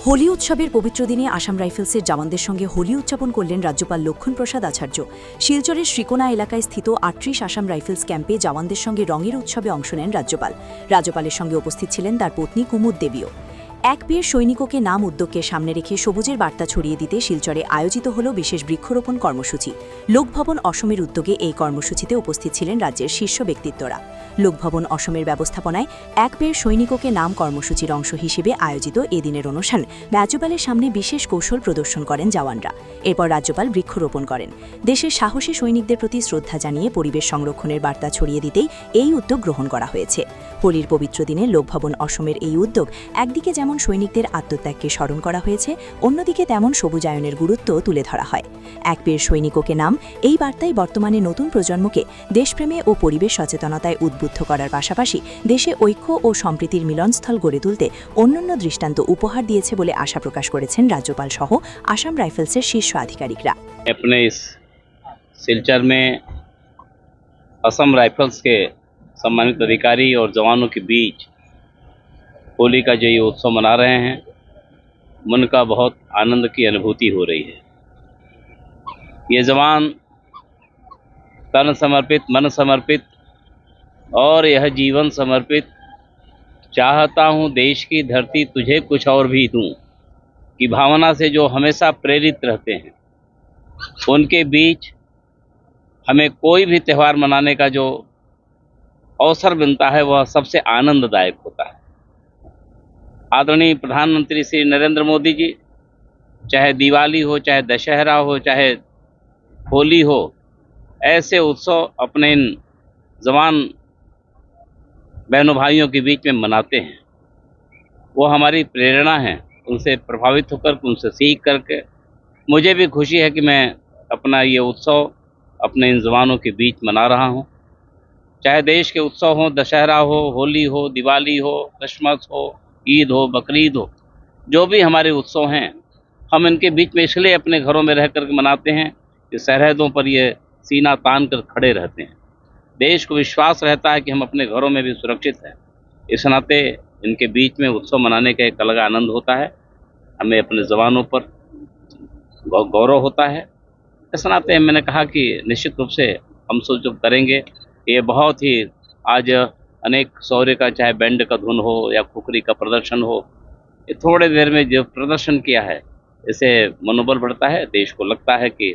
হোলি উৎসবের পবিত্র দিনে আসাম রাইফেলসের জওয়ানদের সঙ্গে হোলি উদযাপন করলেন রাজ্যপাল লক্ষণ প্রসাদ আচার্য। শিলচরের শ্রীকোনা এলাকায় স্থিত ৩৮ আসাম রাইফেলস ক্যাম্পে জওয়ানদের সঙ্গে রঙের উৎসবে অংশ নেন রাজ্যপাল। রাজ্যপালের সঙ্গে উপস্থিত ছিলেন তার পত্নী কুমুদ দেবীও। এক বীর সৈনিককে নাম উদ্যোগকে সামনে রেখে সবুজের বার্তা ছড়িয়ে দিতে শিলচরে আয়োজিত হল বিশেষ বৃক্ষরোপণ কর্মসূচি। লোকভবন অসমের উদ্যোগে এই কর্মসূচিতে উপস্থিত ছিলেন রাজ্যের শীর্ষ ব্যক্তিত্বরা। লোকভবন অসমের ব্যবস্থাপনায় এক বীর সৈনিককে নাম কর্মসূচির অংশ হিসেবে আয়োজিত এদিনের অনুষ্ঠান রাজ্যপালের সামনে বিশেষ কৌশল প্রদর্শন করেন জওয়ানরা। এরপর রাজ্যপাল বৃক্ষরোপণ করেন। দেশের সাহসী সৈনিকদের প্রতি শ্রদ্ধা জানিয়ে পরিবেশ সংরক্ষণের বার্তা ছড়িয়ে দিতেই এই উদ্যোগ গ্রহণ করা হয়েছে। হোলির পবিত্র দিনে লোকভবন অসমের এই উদ্যোগ একদিকে যেমন সৈনিকদের আত্মত্যাগকে স্মরণ করা হয়েছে, অন্যদিকে তেমন সবুজায়নের গুরুত্ব তুলে ধরা হয়। এক বীর সৈনিককে নাম এই বার্তায় বর্তমানে নতুন প্রজন্মকে দেশপ্রেমে ও পরিবেশ সচেতনতায় উদ্বুদ্ধ করার পাশাপাশি দেশে ঐক্য ও সম্প্রীতির মিলনস্থল গড়ে তুলতে অন্যান্য দৃষ্টান্ত উপহার দিয়েছে বলে আশা প্রকাশ করেছেন রাজ্যপাল সহ আসাম রাইফেলসের শীর্ষ আধিকারিকরা। अपने इस सिलचर में असम राइफल्स के सम्मानित अधिकारी और जवानों के बीच होली का जो ये उत्सव मना रहे हैं, मन का बहुत आनंद की अनुभूति हो रही है। ये जवान तन समर्पित, मन समर्पित और यह जीवन समर्पित, चाहता हूँ देश की धरती तुझे कुछ और भी दूँ की भावना से जो हमेशा प्रेरित रहते हैं, उनके बीच हमें कोई भी त्यौहार मनाने का जो अवसर मिलता है वह सबसे आनंददायक होता है। आदरणीय प्रधानमंत्री श्री नरेंद्र मोदी जी, चाहे दिवाली हो, चाहे दशहरा हो, चाहे होली हो, ऐसे उत्सव अपने इन जवान बहनों भाइयों के बीच में मनाते हैं। वो हमारी प्रेरणा है। उनसे प्रभावित होकर, उनसे सीख करके मुझे भी खुशी है कि मैं अपना ये उत्सव अपने इन जवानों के बीच मना रहा हूँ। चाहे देश के उत्सव हो, दशहरा हो, होली हो, दिवाली हो, क्रिसमस हो, ईद हो, बकरीद हो, जो भी हमारे उत्सव हैं, हम इनके बीच में इसलिए अपने घरों में रह कर मनाते हैं कि सरहदों पर ये सीना तान कर खड़े रहते हैं। देश को विश्वास रहता है कि हम अपने घरों में भी सुरक्षित हैं। इस नाते इनके बीच में उत्सव मनाने का एक अलग आनंद होता है। हमें अपने जवानों पर गौरव होता है। इस नाते मैंने कहा कि निश्चित रूप से हम जो करेंगे, ये बहुत ही आज अनेक शौर्य का, चाहे बैंड का धुन हो या खुखरी का प्रदर्शन हो, ये थोड़े देर में जो प्रदर्शन किया है, इससे मनोबल बढ़ता है। देश को लगता है कि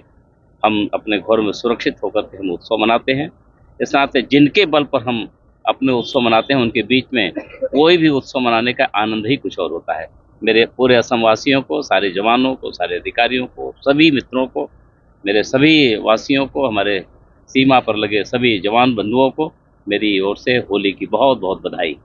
हम अपने घरों में सुरक्षित होकर के हम उत्सव मनाते हैं। इस नाते जिनके बल पर हम अपने उत्सव मनाते हैं, उनके बीच में कोई भी उत्सव मनाने का आनंद ही कुछ और होता है। मेरे पूरे असम वासियों को, सारे जवानों को, सारे अधिकारियों को, सभी मित्रों को, मेरे सभी वासियों को, हमारे सीमा पर लगे सभी जवान बंधुओं को मेरी ओर से होली की बहुत बहुत बधाई।